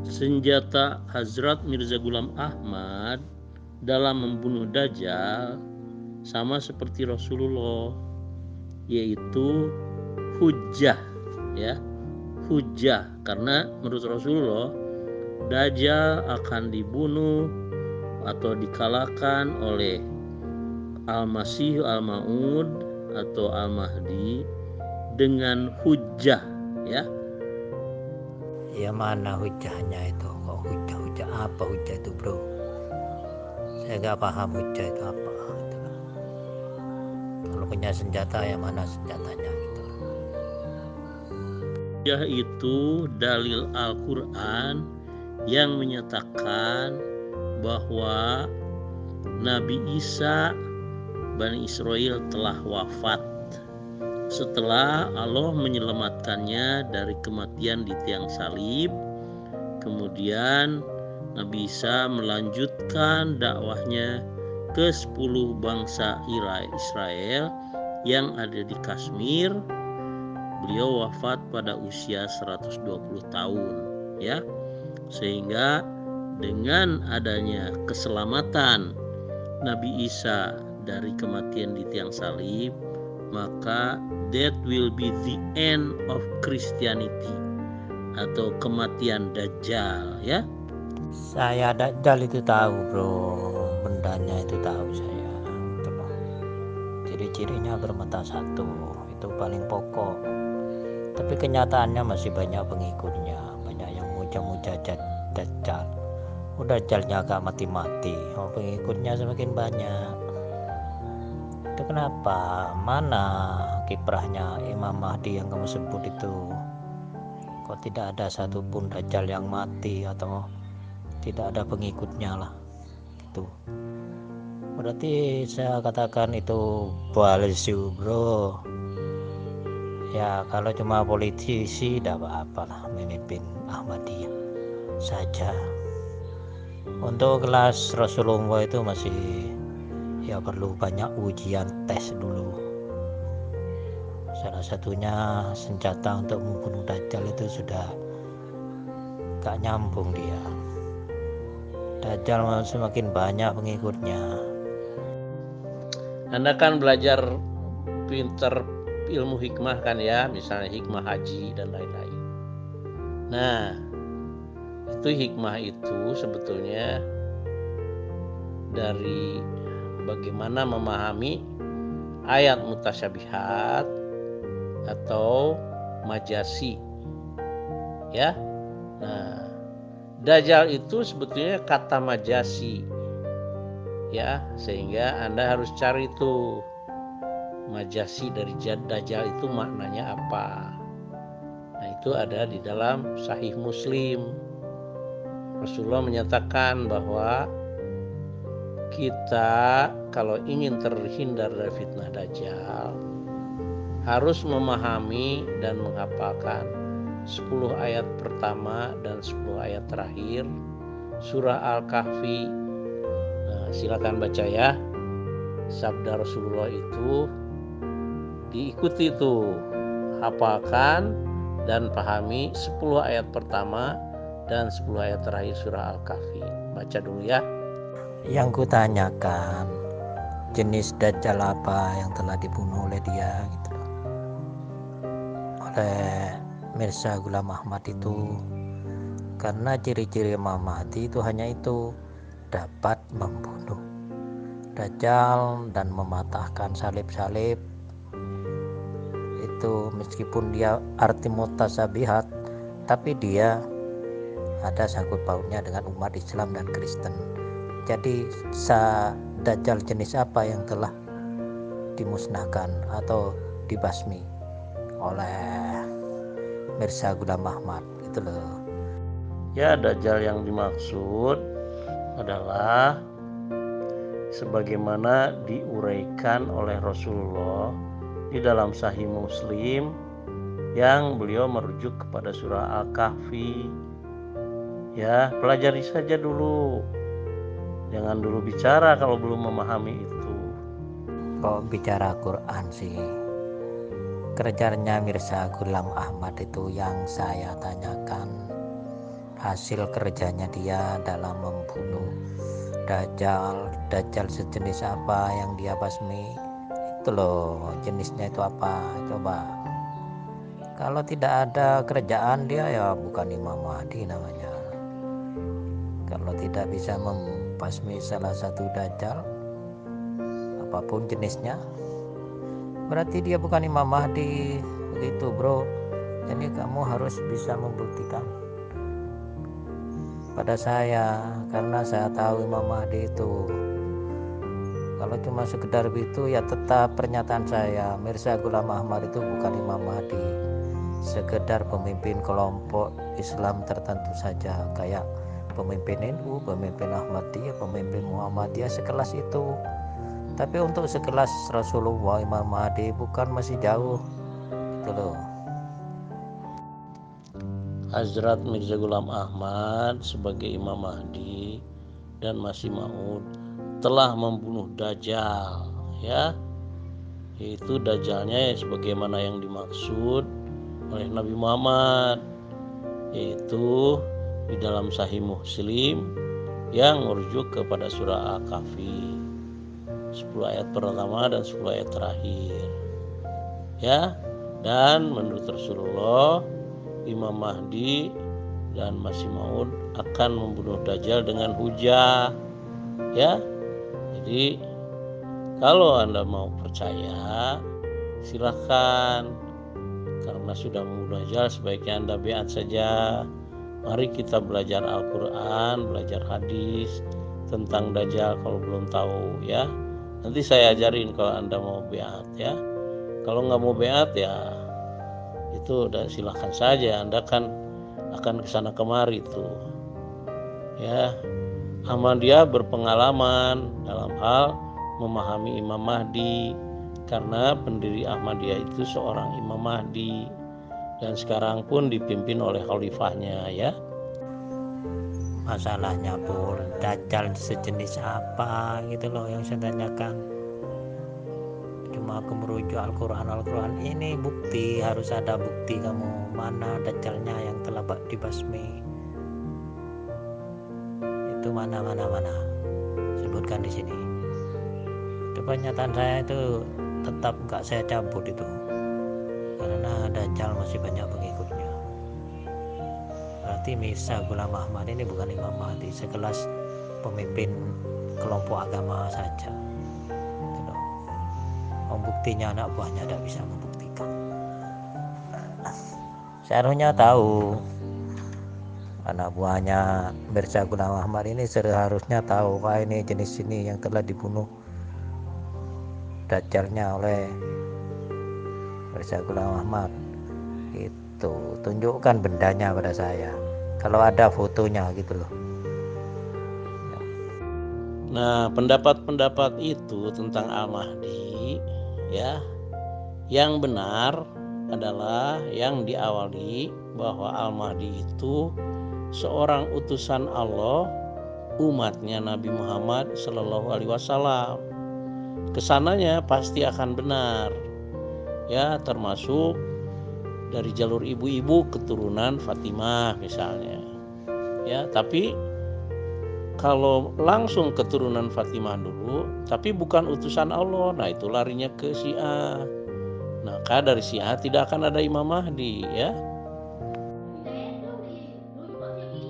senjata Hazrat Mirza Ghulam Ahmad dalam membunuh Dajjal sama seperti Rasulullah, yaitu hujjah, ya, hujjah. Karena menurut Rasulullah Dajjal akan dibunuh atau dikalahkan oleh Al-Masih Al-Maud atau Al-Mahdi dengan hujjah, ya. Ya mana hujahnya itu? Kok hujah apa hujah itu, bro? Saya nggak paham hujah itu apa gitu. Kalau punya senjata ya mana senjatanya gitu. Hujjah itu dalil Al-Quran yang menyatakan bahwa Nabi Isa Bani Israel telah wafat setelah Allah menyelamatkannya dari kematian di tiang salib. Kemudian Nabi Isa melanjutkan dakwahnya ke 10 bangsa Israel yang ada di Kashmir. Beliau wafat pada usia 120 tahun, ya. Sehingga dengan adanya keselamatan Nabi Isa dari kematian di tiang salib, maka that will be the end of Christianity atau kematian Dajjal, ya. Saya Dajjal itu tahu, bro, bendanya itu tahu saya. Gitu loh. Ciri-cirinya bermata satu, itu paling pokok. Tapi kenyataannya masih banyak pengikutnya, banyak yang muja-muja Dajjal. Dajjalnya agak mati-mati, pengikutnya semakin banyak. Itu kenapa? Mana kiprahnya Imam Mahdi yang kamu sebut itu? Kok tidak ada satupun Dajjal yang mati atau tidak ada pengikutnya lah gitu. Berarti saya katakan itu palsu, bro. Ya kalau cuma politisi tidak apa-apa lah memimpin Ahmadiyah saja. Untuk kelas Rasulullah itu masih ya perlu banyak ujian tes dulu. Salah satunya senjata untuk membunuh Dajjal itu sudah gak nyambung dia. Dajjal semakin banyak pengikutnya. Anda kan belajar pinter ilmu hikmah kan, ya, misalnya hikmah haji dan lain-lain. Nah, itu hikmah itu sebetulnya dari bagaimana memahami ayat mutasyabihat atau majasi, ya. Nah, Dajjal itu sebetulnya kata majasi, ya, sehingga Anda harus cari itu majasi dari Dajjal itu maknanya apa. Nah, itu ada di dalam Sahih Muslim. Rasulullah menyatakan bahwa kita kalau ingin terhindar dari fitnah Dajjal harus memahami dan menghafalkan 10 ayat pertama dan 10 ayat terakhir surah Al-Kahfi. Nah, silakan baca, ya. Sabda Rasulullah itu diikuti tuh, hafalkan dan pahami 10 ayat pertama dan 10 ayat terakhir surah Al-Kahfi. Baca dulu, ya. Yang kutanyakan jenis Dajjal apa yang telah dibunuh oleh dia gitu, oleh Mirza Ghulam Ahmad itu. Karena ciri-ciri Imam Mahdi itu hanya itu, dapat membunuh Dajjal dan mematahkan salib-salib itu. Meskipun dia arti mutasabihat, tapi dia ada sangkut pautnya dengan umat Islam dan Kristen. Jadi Dajjal jenis apa yang telah dimusnahkan atau dibasmi oleh Mirza Ghulam Ahmad itu loh. Ya, Dajjal yang dimaksud adalah sebagaimana diuraikan oleh Rasulullah di dalam Sahih Muslim yang beliau merujuk kepada surah Al-Kahfi. Ya, pelajari saja dulu. Jangan dulu bicara kalau belum memahami itu. Kok bicara Quran sih? Kerjanya Mirza Ghulam Ahmad itu yang saya tanyakan hasil kerjanya dia dalam membunuh Dajjal. Dajjal sejenis apa yang dia basmi, itu loh jenisnya itu apa, coba. Kalau tidak ada kerjaan dia ya bukan Imam Mahdi namanya. Kalau tidak bisa membasmi salah satu Dajjal apapun jenisnya, berarti dia bukan Imam Mahdi. Begitu bro. Jadi kamu harus bisa membuktikan pada saya, karena saya tahu Imam Mahdi itu. Kalau cuma sekedar begitu ya tetap pernyataan saya, Mirza Ghulam Ahmad itu bukan Imam Mahdi, sekedar pemimpin kelompok Islam tertentu saja, kayak pemimpin NU, pemimpin Ahmadiyah, pemimpin Muhammadiyah, sekelas itu. Tapi untuk sekelas Rasulullah, Imam Mahdi bukan, masih jauh itu loh. Hazrat Mirza Ghulam Ahmad sebagai Imam Mahdi dan Masih Maud telah membunuh Dajjal, ya, yaitu Dajjalnya sebagaimana yang dimaksud oleh Nabi Muhammad, yaitu di dalam Sahih Muslim yang merujuk kepada surah Al-Kahfi 10 ayat pertama dan 10 ayat terakhir, ya. Dan menurut Rasulullah, Imam Mahdi dan Masih Maud akan membunuh Dajjal dengan hujah, ya. Jadi kalau Anda mau percaya silahkan, karena sudah membunuh Dajjal sebaiknya Anda beat saja. Mari kita belajar Al-Quran, belajar hadis tentang Dajjal kalau belum tahu, ya. Nanti saya ajarin kalau Anda mau beat, ya. Kalau nggak mau beat ya itu udah silahkan saja, Anda kan akan kesana kemari tuh, ya. Ahmadiyah berpengalaman dalam hal memahami Imam Mahdi, karena pendiri Ahmadiyah itu seorang Imam Mahdi dan sekarang pun dipimpin oleh khalifahnya, ya. Masalahnya pun Dajjal sejenis apa gitu loh yang saya tanyakan. Cuma aku merujuk Al-Quran ini bukti, harus ada bukti. Kamu mana Dajjalnya yang telah dibasmi? Itu mana sebutkan di sini. Itu pernyataan saya itu tetap nggak saya cabut itu, karena Dajjal masih banyak pengikutnya. Berarti Mirza Ghulam Ahmad ini bukan Imam Mahdi, sekelas pemimpin kelompok agama saja. Buktinya anak buahnya tidak bisa membuktikan. Seharusnya tahu, anak buahnya Mirza Ghulam Ahmad ini seharusnya tahu, wah ini jenis ini yang telah dibunuh Dajjalnya oleh Mirza Ghulam Ahmad. Itu tunjukkan bendanya pada saya, kalau ada fotonya gitu loh. Nah, pendapat-pendapat itu tentang Al-Mahdi, ya, yang benar adalah yang diawali bahwa Al-Mahdi itu seorang utusan Allah, umatnya Nabi Muhammad Sallallahu Alaihi Wasallam. Kesananya pasti akan benar, ya, termasuk dari jalur ibu-ibu keturunan Fatimah misalnya, ya. Tapi kalau langsung keturunan Fatimah dulu tapi bukan utusan Allah, nah itu larinya ke Syiah. Maka dari Syiah tidak akan ada Imam Mahdi, ya.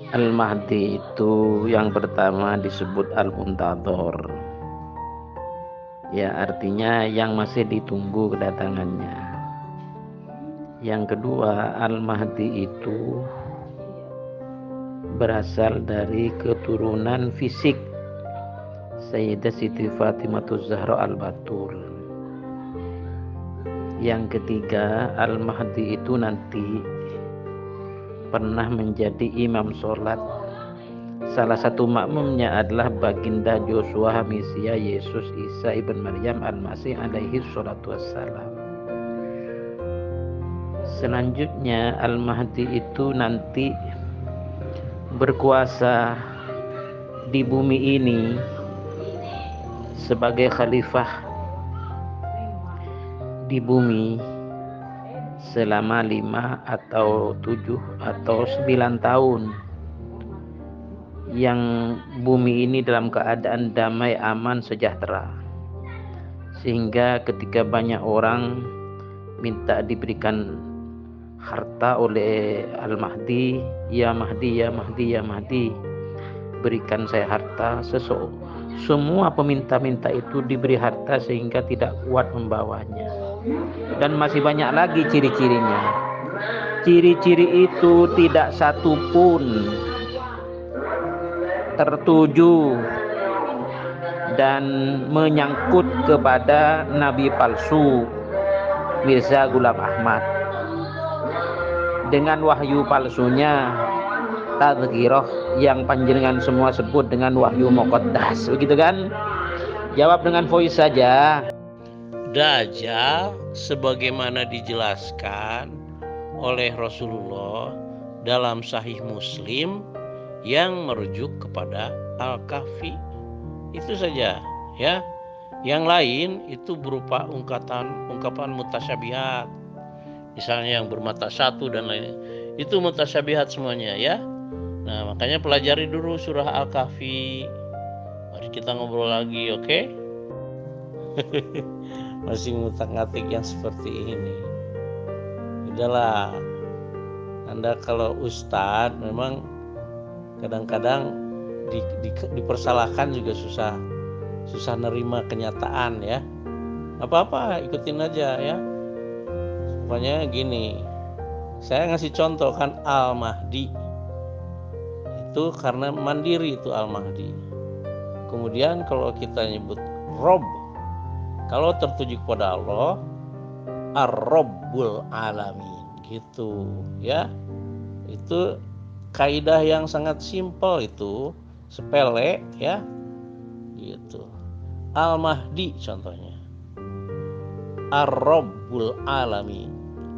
Al-Mahdi itu yang pertama disebut Al-Muntadhor, ya, artinya yang masih ditunggu kedatangannya. Yang kedua, Al-Mahdi itu berasal dari keturunan fisik Sayyidah Siti Fatimah Zahra Al-Batul. Yang ketiga, Al-Mahdi itu nanti pernah menjadi imam sholat. Salah satu makmumnya adalah baginda Joshua Hamisia Yesus Isa ibn Maryam Al-Masih alaihi salatu wassalam. Selanjutnya Al-Mahdi itu nanti berkuasa di bumi ini sebagai khalifah di bumi selama 5 atau 7 atau 9 tahun. yang bumi ini dalam keadaan damai, aman, sejahtera. Sehingga ketika banyak orang minta diberikan harta oleh Al-Mahdi, ya Mahdi, ya Mahdi, ya Mahdi, berikan saya harta. Semua peminta-minta itu diberi harta sehingga tidak kuat membawanya. Dan masih banyak lagi ciri-cirinya. Ciri-ciri itu tidak satu pun tertuju dan menyangkut kepada Nabi palsu Mirza Ghulam Ahmad dengan wahyu palsunya tadzkirah yang panjenengan semua sebut dengan wahyu muqaddas, begitu kan? Jawab dengan voice saja. Dajjal sebagaimana dijelaskan oleh Rasulullah dalam Sahih Muslim yang merujuk kepada Al-Kahfi. Itu saja ya. Yang lain itu berupa ungkapan mutasyabihat. Misalnya yang bermata satu dan lain-lain. Itu mutasyabihat semuanya ya. Nah, makanya pelajari dulu surah Al-Kahfi. Mari kita ngobrol lagi, oke? Masih ngutak-ngatik yang seperti ini. Udahlah. Anda kalau ustadz memang kadang-kadang dipersalahkan juga susah nerima kenyataan ya. Apa-apa, ikutin aja ya. Pokoknya gini, saya ngasih contoh kan Al-Mahdi itu karena mandiri itu Al-Mahdi. Kemudian kalau kita nyebut Rob, kalau tertuju kepada Allah, Ar-Rabbul Alamin gitu ya. Itu kaidah yang sangat simpel, itu sepele ya gitu. Al-Mahdi contohnya Ar-Rabbul Alamin,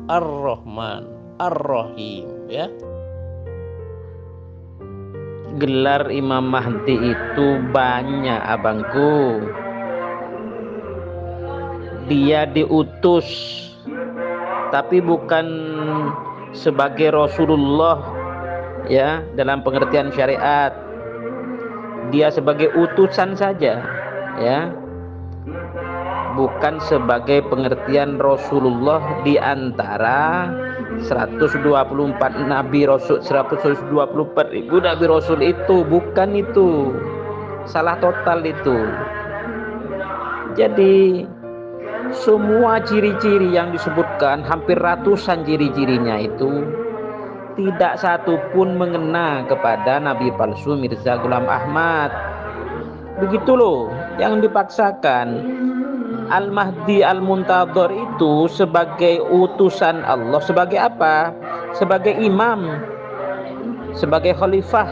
Ar-Rahman, Ar-Rahim ya. Gelar Imam Mahdi itu banyak abangku. Dia diutus tapi bukan sebagai Rasulullah ya dalam pengertian syariat. Dia sebagai utusan saja ya, bukan sebagai pengertian Rasulullah di antara 124 nabi rasul, 124.000 nabi rasul itu, bukan itu. Salah total itu. Jadi semua ciri-ciri yang disebutkan, hampir ratusan ciri-cirinya itu tidak satu pun mengena kepada Nabi palsu Mirza Ghulam Ahmad. Begitu loh yang dipaksakan. Al-Mahdi Al-Muntadhar itu sebagai utusan Allah, sebagai apa? Sebagai imam, sebagai khalifah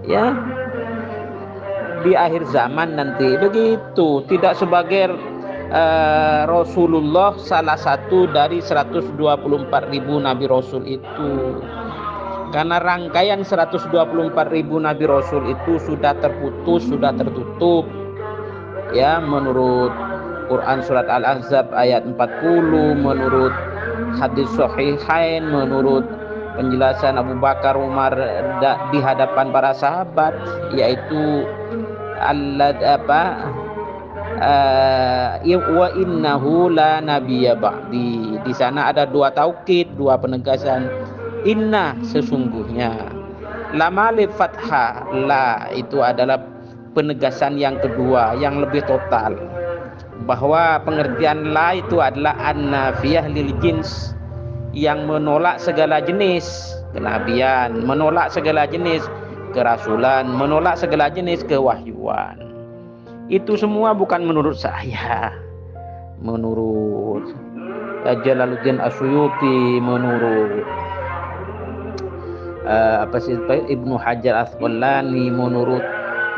ya di akhir zaman nanti, begitu. Tidak sebagai Rasulullah, salah satu dari 124.000 nabi rasul itu. Karena rangkaian 124.000 nabi rasul itu sudah terputus, sudah tertutup ya, menurut Quran surat Al-Ahzab ayat 40, menurut hadis sahihain, menurut penjelasan Abu Bakar Umar di hadapan para sahabat, yaitu wa innahu la nabiyya ba'di. Di sana ada dua taukid, dua penegasan. Inna, sesungguhnya, lama li fathah, la itu adalah penegasan yang kedua yang lebih total, bahwa pengertian la itu adalah an-nafiyah lil jins, yang menolak segala jenis kenabian, menolak segala jenis kerasulan, menolak segala jenis kewahyuan. Itu semua bukan menurut saya, menurut Jalaluddin Asyuyuti, menurut Ibnu Hajar Asqalani, menurut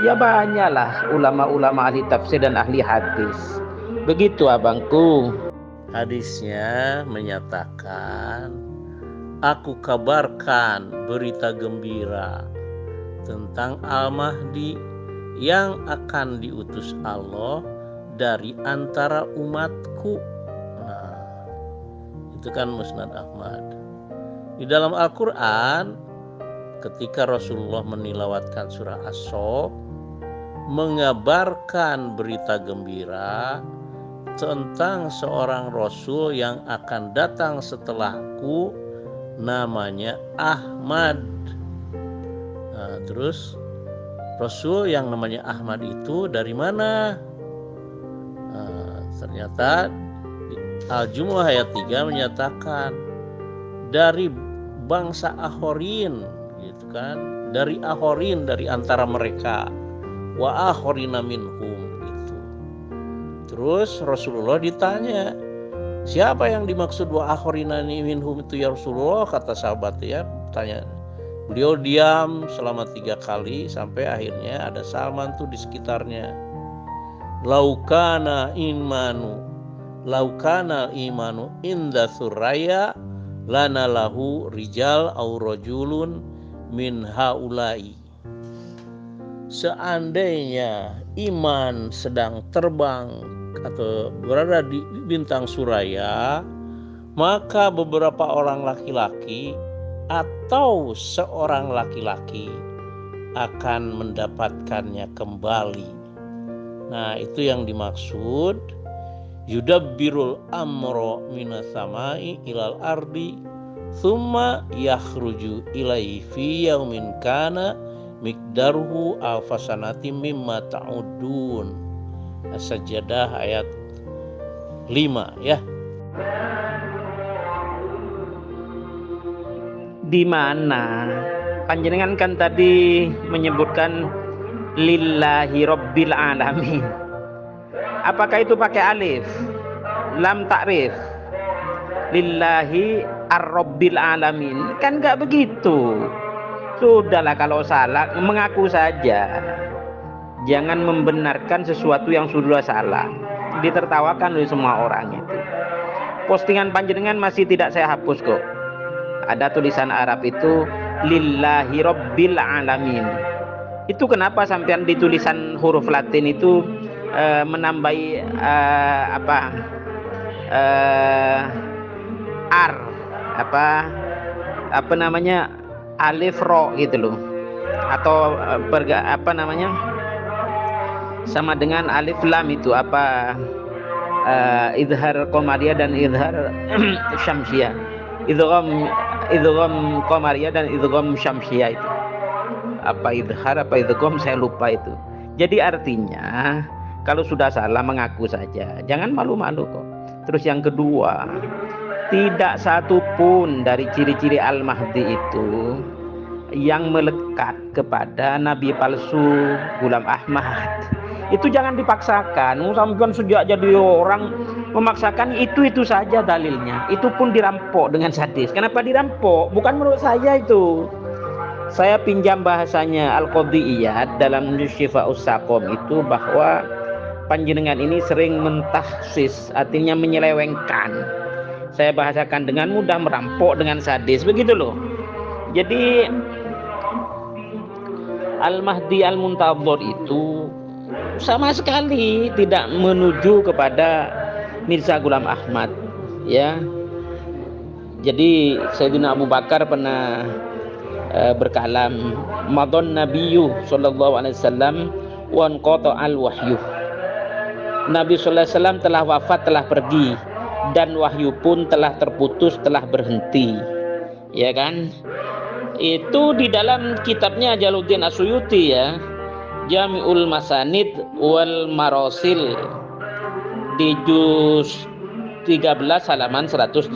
ya banyaklah ulama-ulama ahli tafsir dan ahli hadis. Begitu abangku. Hadisnya menyatakan, aku kabarkan berita gembira tentang Al-Mahdi yang akan diutus Allah dari antara umatku. Nah, itu kan Musnad Ahmad. Di dalam Al-Quran ketika Rasulullah menilawatkan surah As-Saff, mengabarkan berita gembira tentang seorang Rasul yang akan datang setelahku, namanya Ahmad. Nah, terus Rasul yang namanya Ahmad itu dari mana? Nah, ternyata Al-Jumu'ah ayat 3 menyatakan dari bangsa Ahorin, gitu kan? Dari Ahorin, dari antara mereka. Wa akhorina minhum, gitu. Terus Rasulullah ditanya, siapa yang dimaksud wa akhorina minhum itu ya Rasulullah? Kata sahabat ya, tanya. Beliau diam selama 3 kali sampai akhirnya ada Salman tuh di sekitarnya. Laukana imanu inda suraya lana lahu rijal au rajulun min haulai. Seandainya iman sedang terbang atau berada di bintang suraya, maka beberapa orang laki-laki atau seorang laki-laki akan mendapatkannya kembali. Nah, itu yang dimaksud yudabbirul amro minas samai ilal ardi thumma yakhruju ilaihi fi yaumin kana miqdaruhu alfasanatim mimma ta'udun. As-Sajdah ayat 5 ya. Di mana panjenengan kan tadi menyebutkan lillahi rabbil alamin. Apakah itu pakai alif? Lam ta'rif. Lillahi ar-rabbil alamin. Kan enggak begitu. Sudahlah kalau salah mengaku saja. Jangan membenarkan sesuatu yang sudah salah. Ditertawakan oleh semua orang itu. Postingan panjenengan masih tidak saya hapus kok. Ada tulisan Arab itu lillahi rabbil alamin. Itu kenapa sampean di tulisan huruf Latin itu menambahi apa namanya alif ro gitu loh, atau sama dengan alif lam itu idhar qamariyah dan idhar syamsiyah, idgham qamariyah dan idgham syamsiyah itu idhar idgham saya lupa itu. Jadi artinya kalau sudah salah mengaku saja, jangan malu-malu kok. Terus yang kedua, tidak satu pun dari ciri-ciri Al-Mahdi itu yang melekat kepada Nabi palsu Ghulam Ahmad. Itu jangan dipaksakan. Sampai sejak jadi orang memaksakan itu saja dalilnya. Itu pun dirampok dengan sadis. Kenapa dirampok? Bukan menurut saya itu. Saya pinjam bahasanya Al-Qadhi Iyad dalam Syifa'us Saqam itu, bahwa panjenengan ini sering mentahsis, artinya menyelewengkan. Saya bahasakan dengan mudah, merampok dengan sadis, begitu loh. Jadi Al-Mahdi Al-Muntadhar itu sama sekali tidak menuju kepada Mirza Ghulam Ahmad, ya. Jadi Sayyidina Abu Bakar pernah berkalam, madon nabiyyu sallallahu alaihi wasallam wa anqata al-wahyu. Nabi sallallahu alaihi wasallam telah wafat, telah pergi, dan wahyu pun telah terputus, telah berhenti, ya kan? Itu di dalam kitabnya Jalaluddin As-Suyuti, ya, Jami'ul Masanid wal Marasil, di juz 13 halaman 187.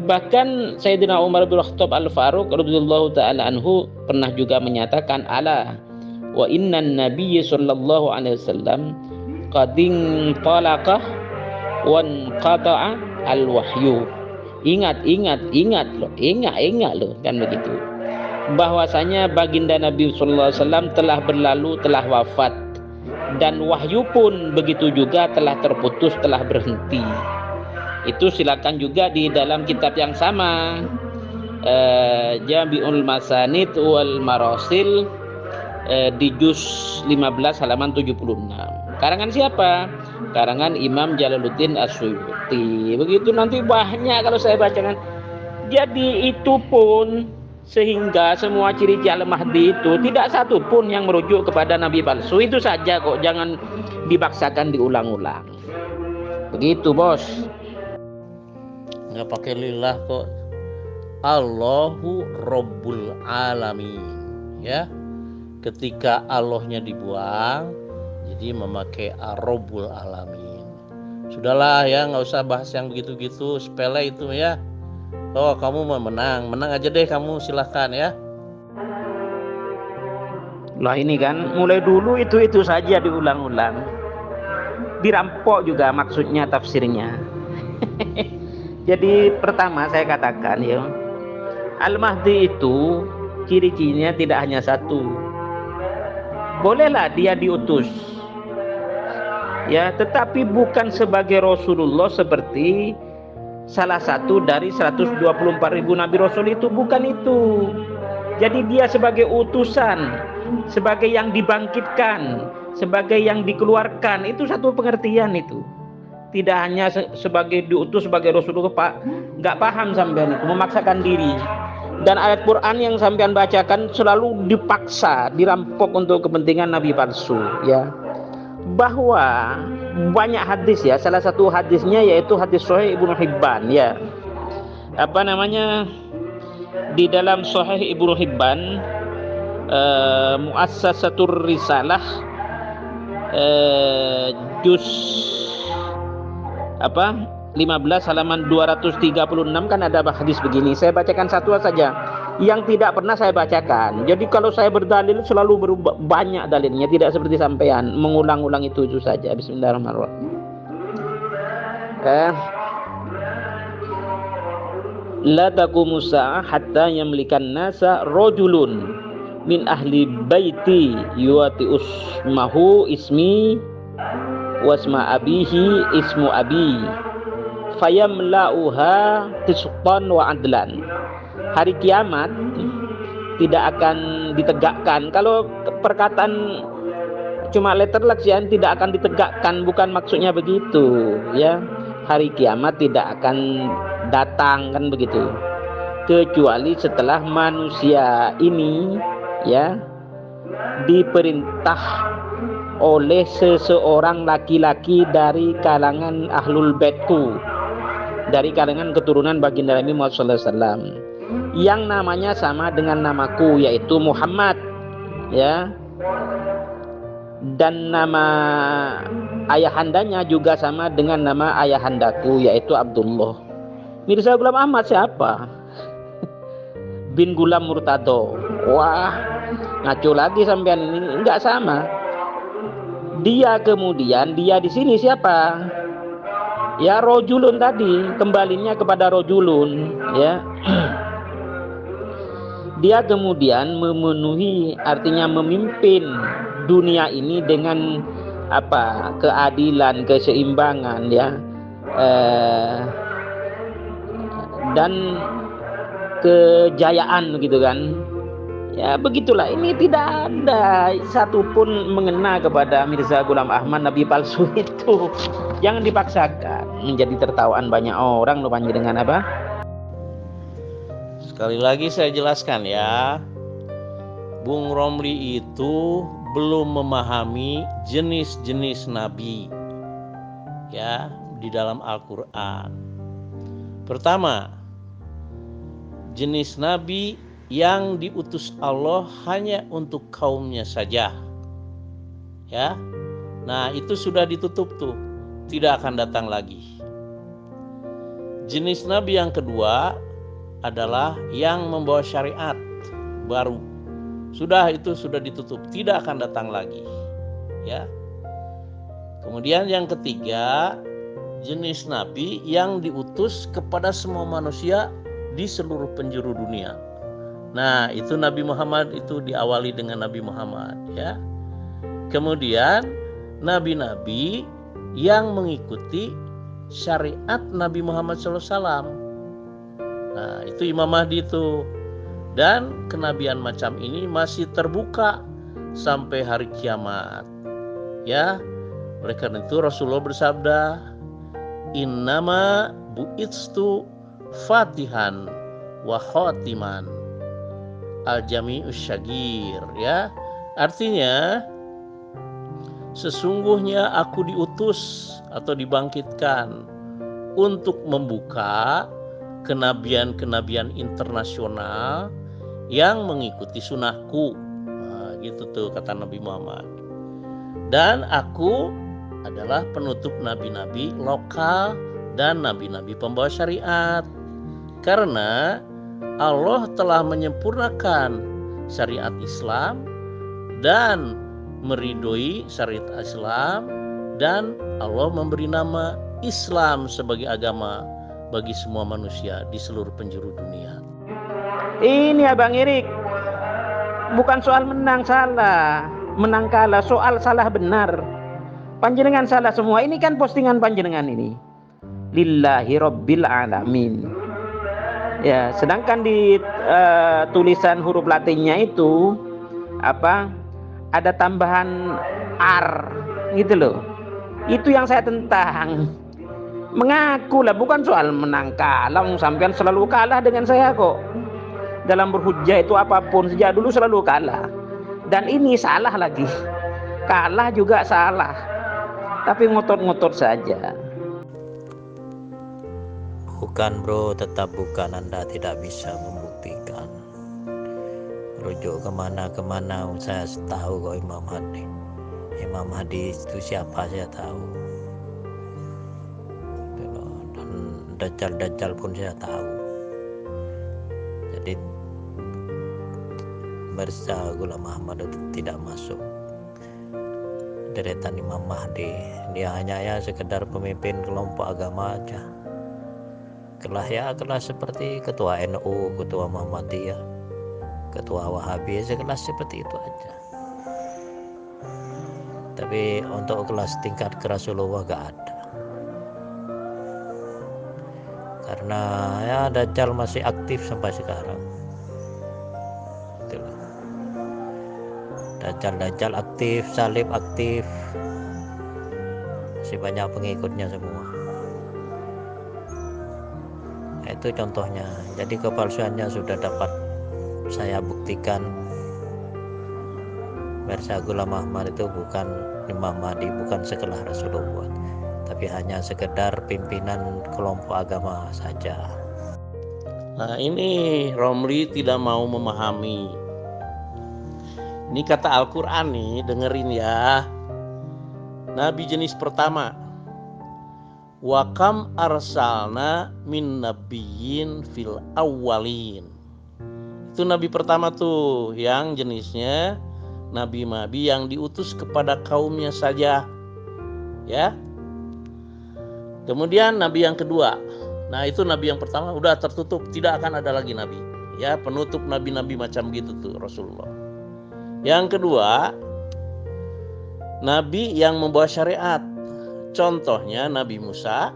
Bahkan Sayyidina Umar bin Khattab Al-Faruq radhiyallahu taala anhu pernah juga menyatakan, ala wa innan nabiyya sallallahu alaihi wasallam qadin talaqah wan qata'a al-wahyu. Ingat loh, kan begitu. Bahwasanya baginda Nabi sallallahu alaihi wasallam telah berlalu, telah wafat, dan wahyu pun begitu juga telah terputus, telah berhenti. Itu silakan juga di dalam kitab yang sama, Jami'ul Masanid wal Marasil, di juz 15 halaman 76. Karangan siapa? Karangan Imam Jalaluddin As-Suyuti. Begitu nanti banyak kalau saya bacakan. Jadi itu pun Sehingga semua ciri-ciri Al-Mahdi itu tidak satu pun yang merujuk kepada nabi palsu. Itu saja kok, jangan dipaksakan diulang-ulang. Begitu, Bos. Nggak pakai lillah kok. Allahu Rabbul Alamin. Ya, ketika Allahnya dibuang, jadi memakai Rabbul Alamin. Sudahlah ya, nggak usah bahas yang begitu-gitu, sepele itu ya. Oh, kamu mau menang aja deh kamu, silahkan ya. Lah ini kan mulai dulu itu saja diulang-ulang. Dirampok juga maksudnya tafsirnya. Jadi pertama saya katakan ya, Al-Mahdi itu ciri-cirinya tidak hanya satu. Bolehlah dia diutus, ya, tetapi bukan sebagai Rasulullah seperti salah satu dari 124.000 Nabi Rasul itu, bukan itu. Jadi dia sebagai utusan, sebagai yang dibangkitkan, sebagai yang dikeluarkan, itu satu pengertian itu. Tidak hanya sebagai diutus sebagai Rasulullah, Pak. Nggak paham sampean itu, memaksakan diri. Dan ayat Quran yang sampean bacakan selalu dipaksa, dirampok untuk kepentingan Nabi palsu, ya. Bahwa banyak hadis ya, salah satu hadisnya yaitu hadis Sahih Ibnu Hibban ya. Apa namanya? Di dalam Sahih Ibnu Hibban, Muassasatur Risalah, juz 15 halaman 236 kan ada hadis begini. Saya bacakan satu saja yang tidak pernah saya bacakan. Jadi kalau saya berdalil selalu banyak dalilnya, tidak seperti sampean mengulang-ulang itu saja. Bismillahirrahmanirrahim. La taqumu sa'ah hatta yamlikan nasa rajulun min ahli baiti yuati usmahu ismi wasma abihi ismu abi fayamla'uha qistan wa adlan. Hari kiamat tidak akan ditegakkan. Kalau perkataan cuma letterlexian tidak akan ditegakkan, bukan maksudnya begitu ya. Hari kiamat tidak akan datang kan begitu, kecuali setelah manusia ini ya diperintah oleh seseorang laki-laki dari kalangan ahlul baitku, dari kalangan keturunan baginda Nabi Muhammad SAW, yang namanya sama dengan namaku yaitu Muhammad ya, dan nama ayahandanya juga sama dengan nama ayahandaku yaitu Abdullah. Mirza Ghulam Ahmad siapa? Bin Gulam Murtado. Wah, ngaco lagi sampean ini, enggak sama. Dia kemudian dia di sini siapa? Ya rojulun tadi, kembalinya kepada rojulun ya. Dia kemudian memenuhi, artinya memimpin dunia ini dengan apa? Keadilan, keseimbangan ya. Dan kejayaan gitu kan. Ya begitulah, ini tidak ada satupun mengena kepada Mirza Ghulam Ahmad Nabi palsu itu. Jangan dipaksakan menjadi tertawaan banyak orang lu dengan apa? Sekali lagi saya jelaskan ya, Bung Romli itu belum memahami jenis-jenis nabi ya di dalam Al-Quran. Pertama, jenis nabi yang diutus Allah hanya untuk kaumnya saja ya. Nah itu sudah ditutup tuh, tidak akan datang lagi. Jenis nabi yang kedua adalah yang membawa syariat baru, itu sudah ditutup, tidak akan datang lagi ya. Kemudian yang ketiga, jenis nabi yang diutus kepada semua manusia di seluruh penjuru dunia. Nah, itu Nabi Muhammad, itu diawali dengan Nabi Muhammad ya. Kemudian nabi-nabi yang mengikuti syariat Nabi Muhammad SAW. Nah, itu Imam Mahdi itu. Dan kenabian macam ini masih terbuka sampai hari kiamat. Ya. Oleh karena itu Rasulullah bersabda, "Innama bu'itstu fatihan wa khatiman." al-jami'us syagir, ya. Artinya sesungguhnya aku diutus atau dibangkitkan untuk membuka kenabian-kenabian internasional yang mengikuti sunnahku. Nah, gitu tuh kata Nabi Muhammad. Dan aku adalah penutup nabi-nabi lokal dan nabi-nabi pembawa syariat. Karena Allah telah menyempurnakan syariat Islam dan meridhoi syariat Islam, dan Allah memberi nama Islam sebagai agama bagi semua manusia di seluruh penjuru dunia. Ini Abang Erik, bukan soal menang salah, menang kalah, soal salah benar. Panjenengan salah semua. Ini kan postingan panjenengan ini. Lillahi Rabbil Alamin. Ya, sedangkan di tulisan huruf Latinnya itu ada tambahan R gitu loh. Itu yang saya tentang. Mengaku lah, bukan soal menang kalah. Sampean selalu kalah dengan saya kok. Dalam berhujjah itu apapun sejak dulu selalu kalah. Dan ini salah lagi. Kalah juga salah. Tapi ngotot-ngotot saja. Bukan bro, tetap bukan. Anda tidak bisa membuktikan. Rujuk kemana-kemana saya tahu kok Imam Mahdi. Imam Mahdi itu siapa saya tahu. Dan Dajjal pun saya tahu. Jadi Mirza Ghulam Ahmad itu tidak masuk deretan Imam Mahdi. Dia hanya sekedar pemimpin kelompok agama aja. Kelas seperti ketua NU, ketua Muhammadiyah, ketua Wahabi, sekelas seperti itu aja. Tapi untuk kelas tingkat ke Rasulullah gak ada. Karena Dajjal masih aktif sampai sekarang. Itulah. Dajjal aktif, salib aktif, masih banyak pengikutnya semua. Itu contohnya. Jadi kepalsuannya sudah dapat saya buktikan. Mirza Ghulam Ahmad itu bukan Imam Mahdi, bukan sekelas Rasulullah, tapi hanya sekedar pimpinan kelompok agama saja. Nah, ini Romli tidak mau memahami. Ini kata Al-Quran nih, dengerin ya. Nabi jenis pertama, wa kam arsalna min nabiyyin fil awwalin. Itu nabi pertama tuh, yang jenisnya nabi-nabi yang diutus kepada kaumnya saja, ya. Kemudian nabi yang kedua, nah itu nabi yang pertama udah tertutup, tidak akan ada lagi nabi, ya, penutup nabi-nabi macam gitu tuh Rasulullah. Yang kedua, nabi yang membawa syariat, contohnya Nabi Musa,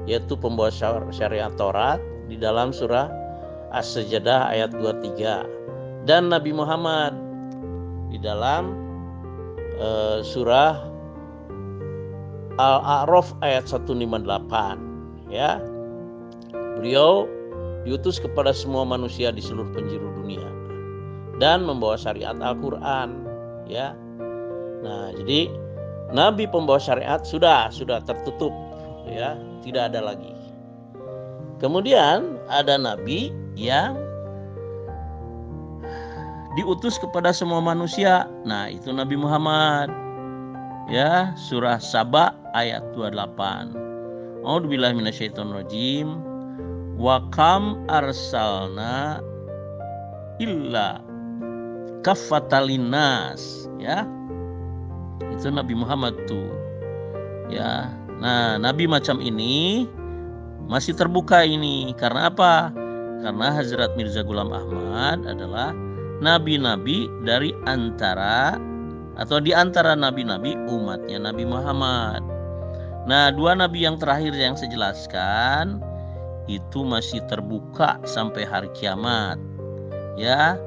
yaitu pembawa syariat Taurat di dalam surah As-Sajdah ayat 23, dan Nabi Muhammad di dalam surah Al-A'raf ayat 158, ya. Beliau diutus kepada semua manusia di seluruh penjuru dunia dan membawa syariat Al-Quran, ya. Nah, jadi nabi pembawa syariat sudah tertutup, ya, tidak ada lagi. Kemudian ada nabi yang diutus kepada semua manusia. Nah, itu Nabi Muhammad. Ya, surah Saba ayat 28. A'udzubillahi minasyaitonirrajim. Wa kam arsalna illa kaffatan linnas, ya. Itu Nabi Muhammad tuh. Ya. Nah, nabi macam ini masih terbuka ini. Karena apa? Karena Hazrat Mirza Ghulam Ahmad adalah nabi-nabi dari antara atau di antara nabi-nabi umatnya Nabi Muhammad. Nah, dua nabi yang terakhir yang saya jelaskan itu masih terbuka sampai hari kiamat. Ya,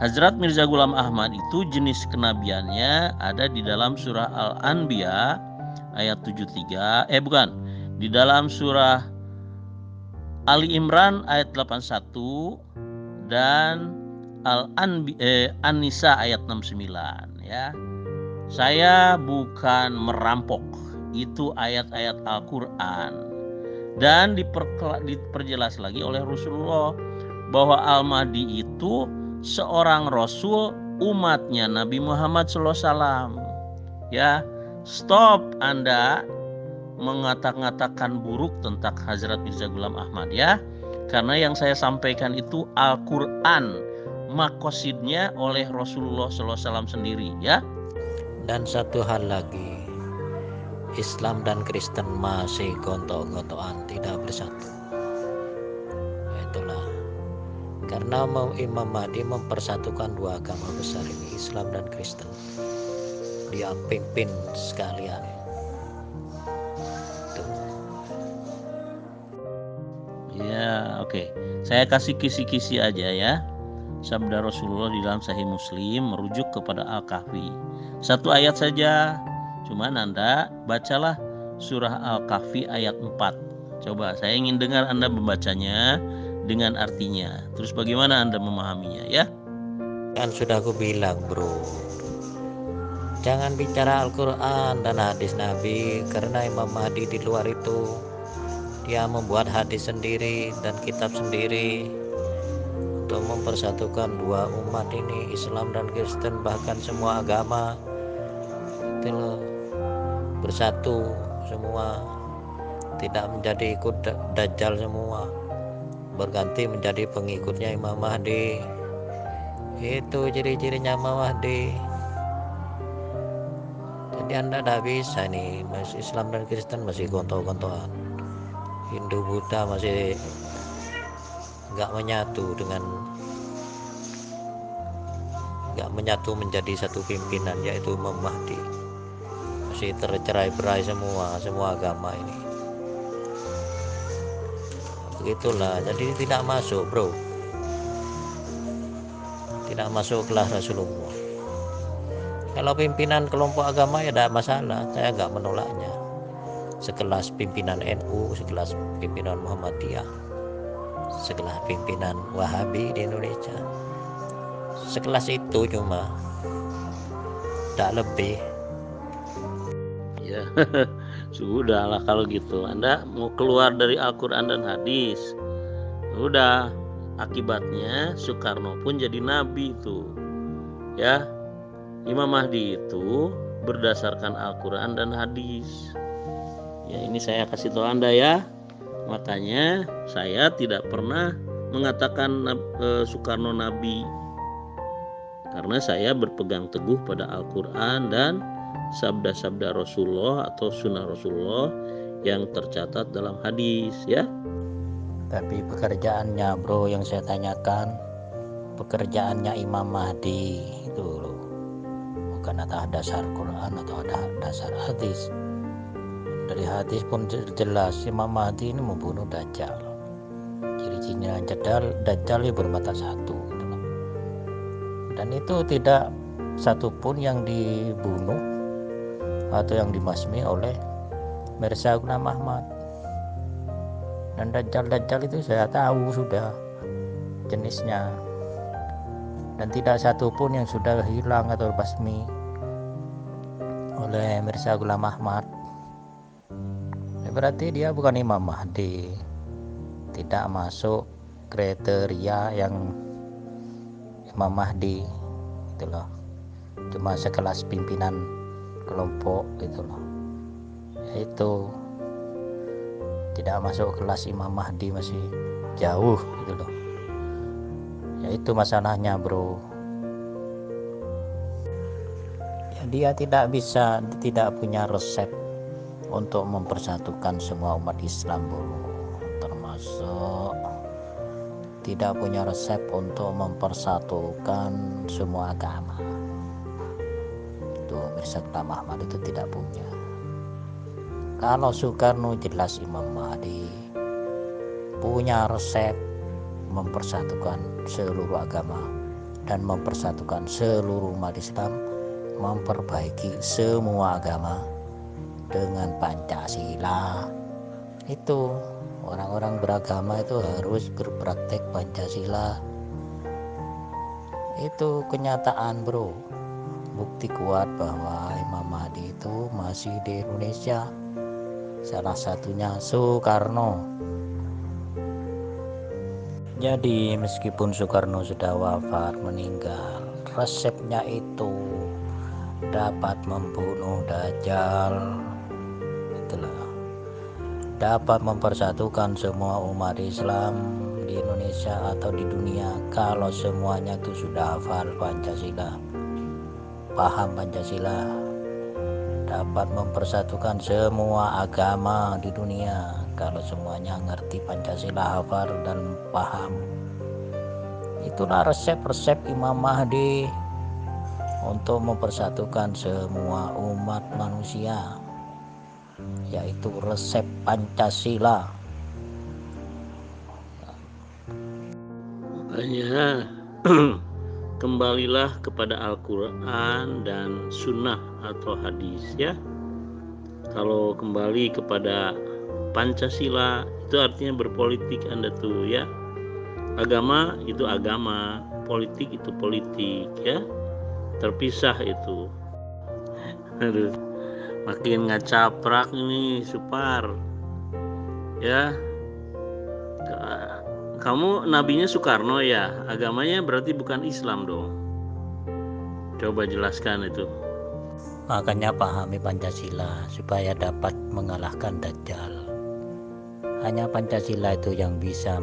Hazrat Mirza Ghulam Ahmad itu jenis kenabiannya ada di dalam surah Al-Anbiya ayat 73, di dalam surah Ali Imran ayat 81 dan An-Nisa ayat 69 ya. Saya bukan merampok. Itu ayat-ayat Al-Qur'an. Dan diperjelas lagi oleh Rasulullah bahwa Al-Mahdi itu seorang rasul umatnya Nabi Muhammad SAW. Ya, stop Anda mengatakan buruk tentang Hazrat Mirza Ghulam Ahmad ya. Karena yang saya sampaikan itu Al-Qur'an, makosidnya oleh Rasulullah SAW sendiri ya. Dan satu hal lagi, Islam dan Kristen masih gontok-gontokan, tidak bersatu. Itulah karena Imam Mahdi mempersatukan dua agama besar ini, Islam dan Kristen. Dia pimpin sekalian. Tuh. Ya, oke. Saya kasih kisi-kisi aja ya. Sabda Rasulullah di dalam Sahih Muslim merujuk kepada Al-Kahfi. Satu ayat saja. Cuman Anda bacalah surah Al-Kahfi ayat 4. Coba, saya ingin dengar Anda membacanya dengan artinya. Terus bagaimana Anda memahaminya ya? Kan sudah aku bilang, bro. Jangan bicara Al-Quran dan hadis Nabi, karena Imam Mahdi di luar itu dia membuat hadis sendiri dan kitab sendiri untuk mempersatukan dua umat ini, Islam dan Kristen, bahkan semua agama itu loh, bersatu semua, tidak menjadi ikut Dajjal semua, berganti menjadi pengikutnya Imam Mahdi. Itu ciri-cirinya Imam Mahdi. Jadi Anda tidak bisa nih, Islam dan Kristen masih gontok-gontokan, Hindu Buddha masih nggak menyatu menjadi satu pimpinan, yaitu Imam Mahdi. Masih tercerai-berai semua agama ini. Begitulah, jadi tidak masuk, bro. Tidak masuk kelas Rasulullah. Kalau pimpinan kelompok agama ya tidak masalah, saya nggak menolaknya. Sekelas pimpinan NU, sekelas pimpinan Muhammadiyah, sekelas pimpinan Wahabi di Indonesia, sekelas itu, cuma tidak lebih. Ya, sudahlah kalau gitu. Anda mau keluar dari Al-Quran dan hadis. Udah, akibatnya Soekarno pun jadi nabi itu. Ya, Imam Mahdi itu berdasarkan Al-Quran dan hadis. Ya, ini saya kasih tahu Anda ya. Makanya saya tidak pernah mengatakan Soekarno nabi, karena saya berpegang teguh pada Al-Quran dan sabda-sabda Rasulullah atau sunnah Rasulullah yang tercatat dalam hadis ya. Tapi pekerjaannya, bro, yang saya tanyakan, pekerjaannya Imam Mahdi itu loh, bukan atas dasar Quran atau ada dasar hadis. Dari hadis pun jelas Imam Mahdi ini membunuh Dajjal. Ciri-cirinya Dajjal bermata satu gitu. Dan itu tidak satupun yang dibunuh atau yang dimasmi oleh Mirza Ghulam Ahmad. Dan Dajjal itu saya tahu sudah jenisnya, dan tidak satupun yang sudah hilang atau basmi oleh Mirza Ghulam Ahmad. Berarti dia bukan Imam Mahdi, tidak masuk kriteria yang Imam Mahdi gitu loh, cuma sekelas pimpinan kelompok gitu loh, itu tidak masuk kelas Imam Mahdi, masih jauh gitu loh. Ya itu masalahnya, bro. Ya, dia tidak punya resep untuk mempersatukan semua umat Islam, bro. Termasuk tidak punya resep untuk mempersatukan semua agama. Itu Mirza Ghulam Ahmad itu tidak punya. Kalau Soekarno jelas Imam Mahdi punya resep mempersatukan seluruh agama dan mempersatukan seluruh umat Islam, memperbaiki semua agama dengan Pancasila. Itu orang-orang beragama itu harus berpraktek Pancasila. Itu kenyataan bro, bukti kuat bahwa Imam Mahdi itu masih di Indonesia. Salah satunya Soekarno. Jadi meskipun Soekarno sudah wafat, meninggal, resepnya itu dapat membunuh Dajjal, itulah, dapat mempersatukan semua umat Islam di Indonesia atau di dunia kalau semuanya itu sudah hafal Pancasila, paham Pancasila, dapat mempersatukan semua agama di dunia kalau semuanya ngerti Pancasila, hafal dan paham. Itulah resep-resep Imam Mahdi untuk mempersatukan semua umat manusia, yaitu resep Pancasila. Makanya kembalilah kepada Al-Quran dan Sunnah atau hadis ya. Kalau kembali kepada Pancasila itu artinya berpolitik Anda tuh ya. Agama itu agama, politik itu politik ya. Terpisah itu. Aduh, makin ngacaprak ini Supar ya. Kamu nabinya Soekarno ya, agamanya berarti bukan Islam dong. Coba jelaskan itu. Makanya pahami Pancasila supaya dapat mengalahkan Dajjal. Hanya Pancasila itu yang bisa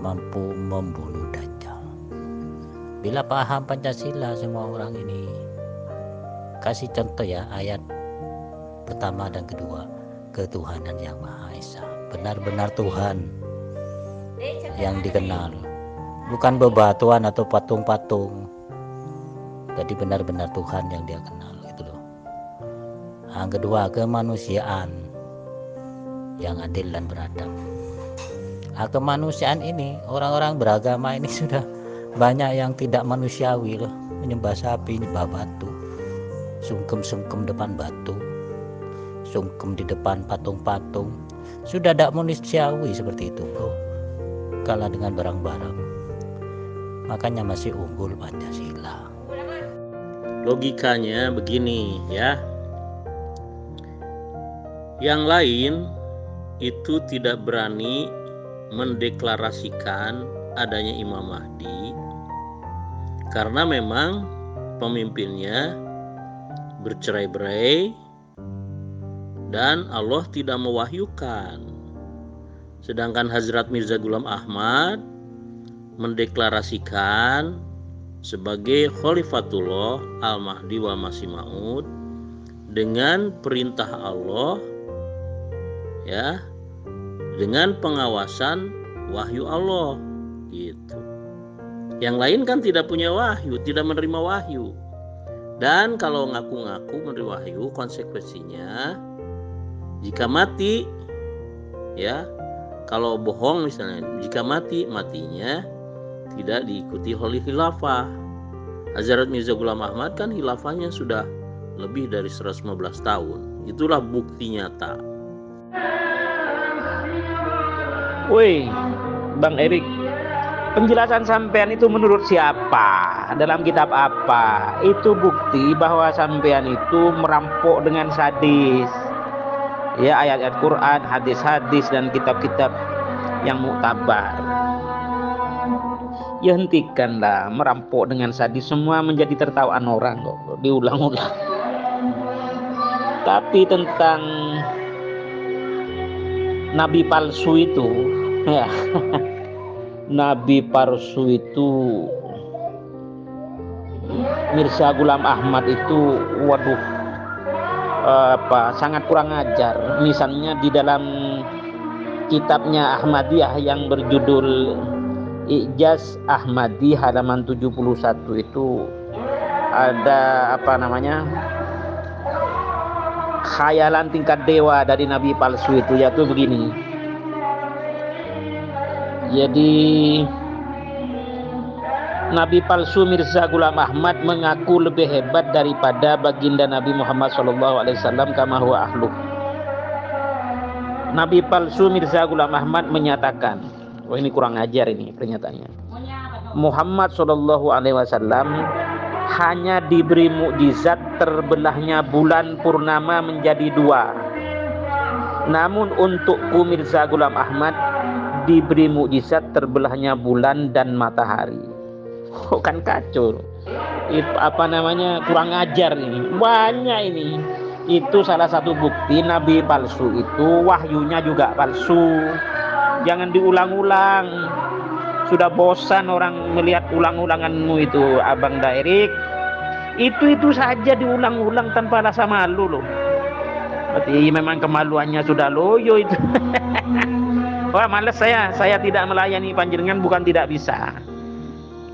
mampu membunuh Dajjal. Bila paham Pancasila semua orang ini, kasih contoh ya ayat pertama dan kedua, ketuhanan yang Maha Esa, benar-benar Tuhan yang dikenal, bukan bebatuan atau patung-patung. Jadi benar-benar Tuhan yang dia kenal gitu loh. Yang kedua, kemanusiaan yang adil dan beradab. Kemanusiaan ini, orang-orang beragama ini sudah banyak yang tidak manusiawi loh, menyembah sapi, menyembah batu, sungkem-sungkem depan batu, sungkem di depan patung-patung. Sudah tidak manusiawi seperti itu bro, kalah dengan barang-barang. Makanya masih unggul Pancasila. Logikanya begini ya. Yang lain itu tidak berani mendeklarasikan adanya Imam Mahdi karena memang pemimpinnya bercerai-berai dan Allah tidak mewahyukan. Sedangkan Hazrat Mirza Ghulam Ahmad mendeklarasikan sebagai Khalifatullah Al-Mahdi wal Masih Maud dengan perintah Allah ya, dengan pengawasan wahyu Allah gitu. Yang lain kan tidak punya wahyu, tidak menerima wahyu. Dan kalau ngaku-ngaku menerima wahyu, konsekuensinya jika mati ya, kalau bohong misalnya, jika matinya tidak diikuti oleh khilafah. Hazrat Mirza Ghulam Ahmad kan khilafahnya sudah lebih dari 115 tahun. Itulah bukti nyata. Woi, Bang Erik, penjelasan sampean itu menurut siapa? Dalam kitab apa? Itu bukti bahwa sampean itu merampok dengan sadis. Ya, ayat-ayat Quran, hadis-hadis dan kitab-kitab yang muktabar. Ya hentikanlah merampok dengan sadis, semua menjadi tertawaan orang kok diulang-ulang. Tapi tentang nabi palsu itu ya, nabi palsu itu Mirza Ghulam Ahmad itu waduh, sangat kurang ajar. Misalnya di dalam kitabnya Ahmadiyah yang berjudul Ijaz Ahmadi halaman 71 itu ada khayalan tingkat dewa dari nabi palsu itu, yaitu begini. Jadi nabi palsu Mirza Ghulam Ahmad mengaku lebih hebat daripada baginda Nabi Muhammad SAW kama huwa ahlu. Nabi palsu Mirza Ghulam Ahmad menyatakan, oh ini kurang ajar ini pernyataannya. Muhammad Shallallahu Alaihi Wasallam hanya diberi mukjizat terbelahnya bulan purnama menjadi dua. Namun untukku Mirza Ghulam Ahmad diberi mukjizat terbelahnya bulan dan matahari. Oh, kan kacau. Apa namanya, kurang ajar ini. Banyak ini. Itu salah satu bukti nabi palsu itu wahyunya juga palsu. Jangan diulang-ulang. Sudah bosan orang melihat ulang-ulanganmu itu, Abang Dairik. Itu saja diulang-ulang tanpa rasa malu loh. Berarti memang kemaluannya sudah loyo itu. Wah, males saya tidak melayani panjenengan, bukan tidak bisa,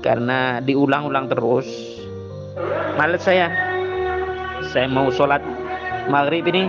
karena diulang-ulang terus. Males saya mau sholat maghrib ini